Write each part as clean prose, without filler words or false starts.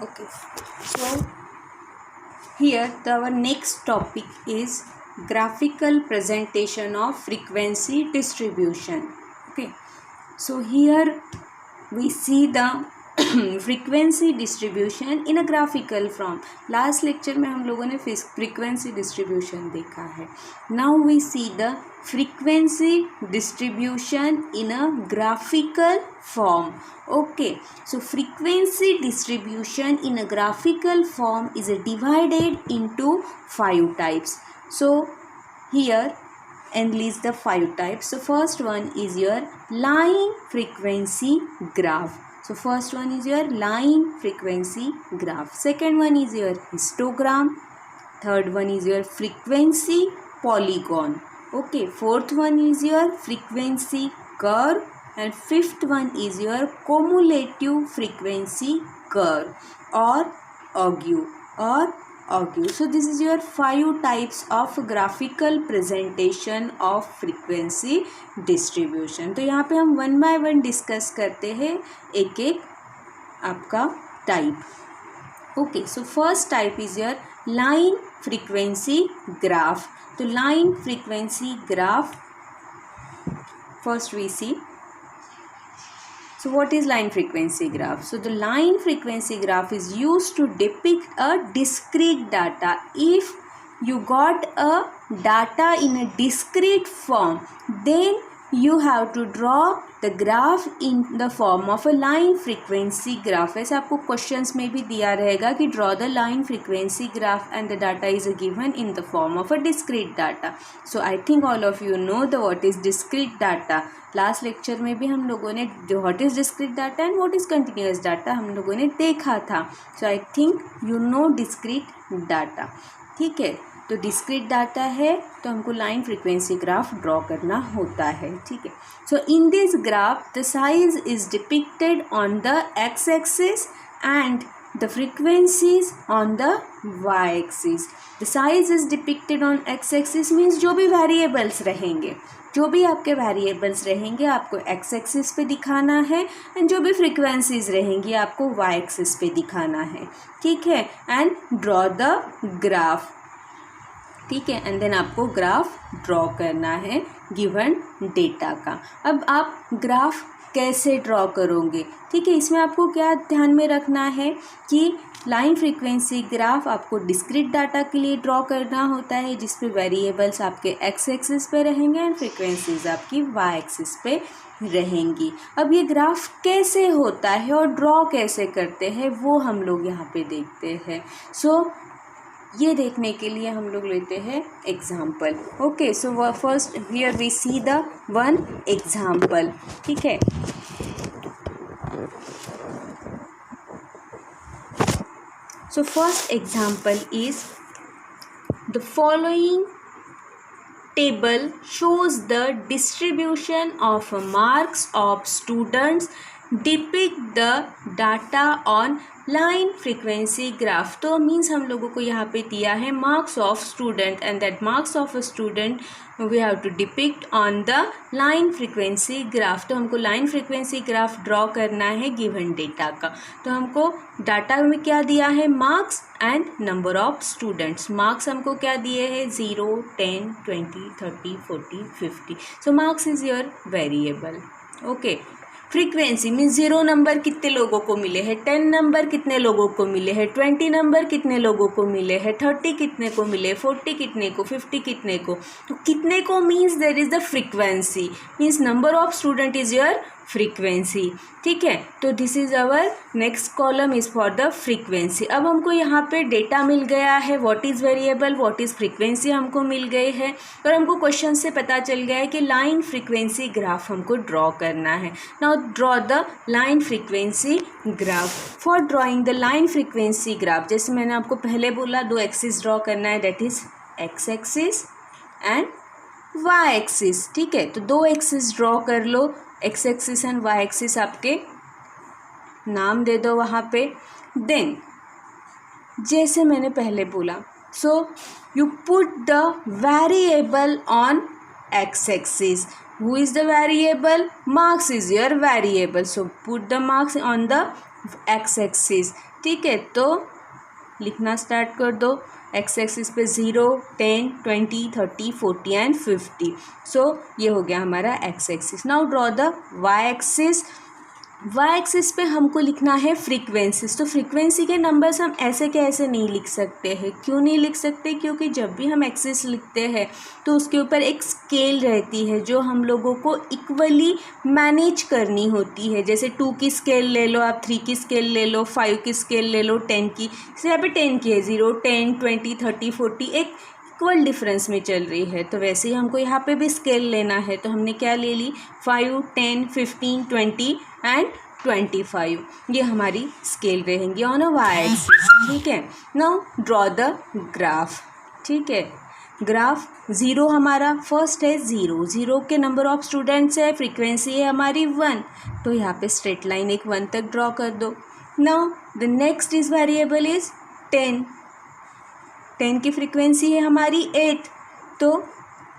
Okay, so here our next topic is graphical presentation of frequency distribution. Okay, so here we see the frequency distribution in a graphical form. Last lecture में हम लोगों ने frequency distribution देखा है. Now we see the frequency distribution in a graphical form. Okay, so frequency distribution in a graphical form is divided into 5 types. So here and list the 5 types. So first one is your line frequency graph. So first one is your line frequency graph. Second one is your histogram. Third one is your frequency polygon. Okay, fourth one is your frequency curve, and fifth one is your cumulative frequency curve or ague. So this is your 5 types of graphical presentation of frequency distribution. तो यहाँ पे हम 1 by 1 discuss करते हैं एक एक आपका type. Okay, so first type is your line frequency graph. तो line frequency graph, first we see. So what is line frequency graph? So the line frequency graph is used to depict a discrete data. If you got a data in a discrete form, then you have to draw the graph in the form of a line frequency graph. ऐसे आपको questions में भी दिया रहेगा कि draw the line frequency graph and the data is given in the form of a discrete data. So I think all of you know the what is discrete data. Last lecture में भी हम लोगों ने what is discrete data and what is continuous data हम लोगों ने देखा था. So I think you know discrete data. ठीक है, तो डिस्क्रीट डाटा है तो हमको लाइन फ्रीक्वेंसी ग्राफ ड्रॉ करना होता है. ठीक है, so in this graph the size is depicted on the X axis and the frequencies on the y-axis. The size is depicted on x-axis means जो भी variables रहेंगे, जो भी आपके वेरिएबल्स रहेंगे आपको एक्स एक्सिस पे दिखाना है, एंड जो भी फ्रीक्वेंसीज रहेंगी आपको वाई एक्सिस पे दिखाना है. ठीक है, एंड ड्रॉ द ग्राफ. ठीक है, एंड देन आपको ग्राफ ड्रॉ करना है गिवन डेटा का. अब आप ग्राफ कैसे ड्रॉ करोगे? ठीक है, इसमें आपको क्या ध्यान में रखना है कि लाइन फ्रीक्वेंसी ग्राफ आपको डिस्क्रीट डाटा के लिए ड्रॉ करना होता है जिसपे वेरिएबल्स आपके एक्स एक्सिस पे रहेंगे एंड फ्रीक्वेंसीज आपकी वाई एक्सिस पे रहेंगी. अब ये ग्राफ कैसे होता है और ड्रॉ कैसे करते हैं वो हम लोग यहाँ पे देखते हैं. सो ये देखने के लिए हम लोग लेते हैं example. Okay, so first here we see the one example. ठीक है, so first example is the following table shows the distribution of marks of students depict the data on line frequency graph. तो means हम लोगों को यहाँ पे दिया है marks of student and that marks of a student we have to depict on the line frequency graph. तो हमको लाइन फ्रीक्वेंसी ग्राफ ड्रॉ करना है गिवन डेटा का. तो हमको डाटा में क्या दिया है? Marks and number of students. Marks हमको क्या दिए हैं? 0, 10, 20, 30, 40, 50. सो marks is your variable. Okay, frequency means 0 number कितने लोगों को मिले हैं, 10 नंबर कितने लोगों को मिले हैं, 20 नंबर कितने लोगों को मिले हैं, 30 कितने को मिले, 40 कितने को, 50 कितने को. तो कितने को means there is the frequency, means number of student is your frequency. ठीक है, तो this is our next column is for the frequency. अब हमको यहाँ पे डेटा मिल गया है, what is variable, what is frequency हमको मिल गए है, और हमको क्वेश्चन से पता चल गया है कि लाइन फ्रीक्वेंसी ग्राफ हमको ड्रॉ करना है. Now draw the line frequency graph. For drawing the line frequency graph, जैसे मैंने आपको पहले बोला 2 एक्सिस ड्रॉ करना है, that is X axis and Y axis. ठीक है, तो 2 एक्सिस ड्रॉ कर लो, X axis and Y axis आपके नाम दे दो वहाँ पे. देन जैसे मैंने पहले बोला, so you put the variable on X axis. Who is the variable? Marks is your variable. So put the marks on the X axis, ठीक है। तो लिखना स्टार्ट कर दो। एक्स एक्सिस पे 0, 10, 20, 30, 40 एंड 50। सो ये हो गया हमारा X axis. Now draw the Y axis. Y axis पे हमको लिखना है फ्रीक्वेंसीज। तो फ्रीक्वेंसी के नंबर्स हम ऐसे के ऐसे नहीं लिख सकते हैं। क्यों नहीं लिख सकते? क्योंकि जब भी हम एक्सिस लिखते हैं तो उसके ऊपर एक स्केल रहती है जो हम लोगों को इक्वली मैनेज करनी होती है। जैसे 2 की स्केल ले लो आप, 3 की स्केल ले लो, 5 की स्केल ले लो, 10 की। जैसे यहाँ पे 10 की है, 0, 10, 20, 30, 40 एक इक्वल डिफरेंस में चल रही है। तो वैसे ही हमको यहाँ पे भी स्केल लेना है। तो हमने क्या ले ली? 5, 10, 15, 20 एंड 25। ये हमारी स्केल रहेंगी ऑन अ वाई एक्सिस, ठीक है। नाउ ड्रॉ द ग्राफ, ठीक है। ग्राफ 0 हमारा फर्स्ट है, 0 के नंबर ऑफ स्टूडेंट्स है, फ्रीक्वेंसी है हमारी 1। तो यहाँ पे स्ट्रेट लाइन एक 1 तक ड्रॉ कर दो। Now the next is variable is 10 की फ्रीक्वेंसी है हमारी 8, तो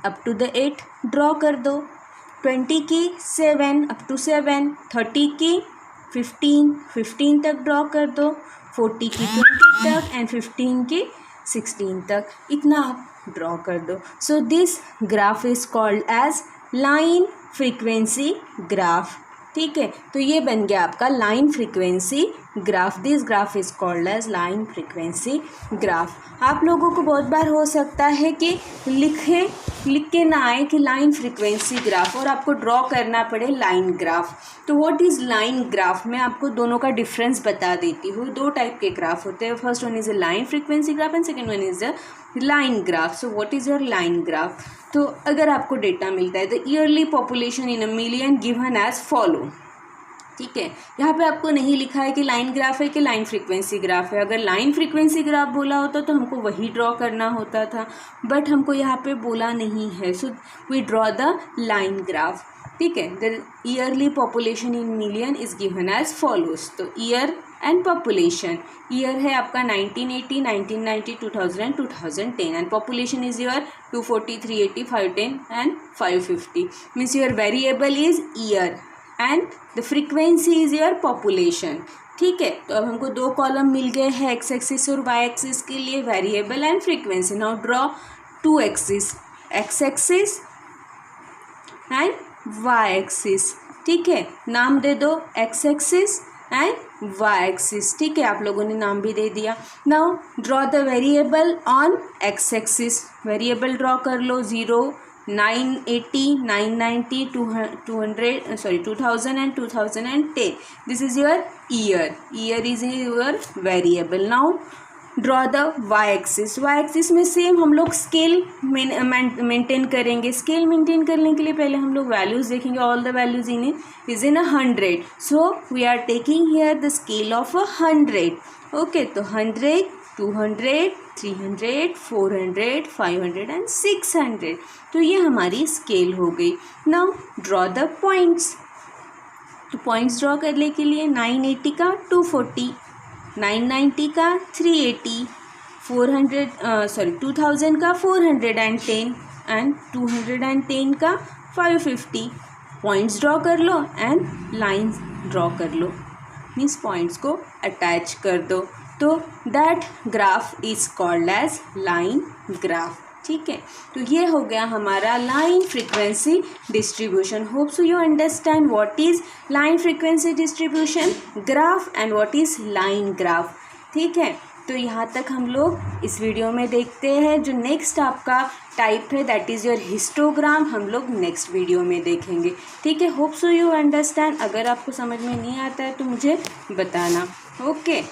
अप टू द 8 ड्रॉ कर दो। 20 की 7, अप टू 7, 30 की 15 तक ड्रॉ कर दो, 40 की 20 तक एंड 15 की 16 तक, इतना आप ड्रॉ कर दो। So this graph is called as line frequency graph, ठीक है। तो ये बन गया आपका line frequency graph. This graph is called as line frequency graph. आप लोगों को बहुत बार हो सकता है कि लिख के ना आए कि लाइन फ्रीक्वेंसी ग्राफ और आपको ड्रॉ करना पड़े लाइन ग्राफ। तो व्हाट इज़ लाइन ग्राफ? मैं आपको दोनों का डिफरेंस बता देती हूँ। 2 टाइप के ग्राफ होते हैं। First one is a line frequency graph and second one is a line graph. So what is your line graph? तो अगर आपको डेटा मिलता है the yearly population in a million given as follow, ठीक है। यहाँ पे आपको नहीं लिखा है कि लाइन ग्राफ है कि लाइन फ्रीक्वेंसी ग्राफ है। अगर लाइन फ्रीक्वेंसी ग्राफ बोला होता तो हमको वही ड्रॉ करना होता था, बट हमको यहाँ पे बोला नहीं है। So we draw the line graph, ठीक है। The yearly population in million is given as follows. तो ईयर एंड पॉपुलेशन, ईयर है आपका 1980, 1990, 2000 and 2010 and population is your 240, 380, 510 and 550। Means your variable is year and the frequency is your population, ठीक है। तो अब हमको 2 कॉलम मिल गए हैं एक्स एक्सिस और वाई एक्सिस के लिए, variable and frequency. Now draw 2 axis, X axis and Y axis, ठीक है। नाम दे दो X axis and Y axis, ठीक है। आप लोगों ने नाम भी दे दिया। Now draw the variable on X axis. Variable draw कर लो। 0, 980, 990, 2000 and 2010. This is your year. Year is your variable. Now draw the y-axis. Y-axis में सेम हम लोग स्केल मेंटेन करेंगे। स्केल मेंटेन करने के लिए पहले हम लोग वैल्यूज़ देखेंगे। All the values in is in 100. So we are taking here the scale of 100. Okay, तो 100, 200, 300, 400, 500 एंड 600। तो ये हमारी स्केल हो गई। Now draw the points. तो पॉइंट्स ड्रॉ करने के लिए 980 का 240, 990 का 380, 2000 का 410 एंड 210 का 550। पॉइंट्स ड्रॉ कर लो एंड लाइन्स ड्रॉ कर लो, मीन्स पॉइंट्स को अटैच कर दो। तो that graph is called as line graph, ठीक है। तो ये हो गया हमारा line frequency distribution. Hope so you understand what is line frequency distribution graph and what is line graph, ठीक है। तो यहाँ तक हम लोग इस वीडियो में देखते हैं। जो नेक्स्ट आपका टाइप है दैट इज़ योर हिस्टोग्राम, हम लोग नेक्स्ट वीडियो में देखेंगे, ठीक है। Hope so you understand. अगर आपको समझ में नहीं आता है तो मुझे बताना, ओके।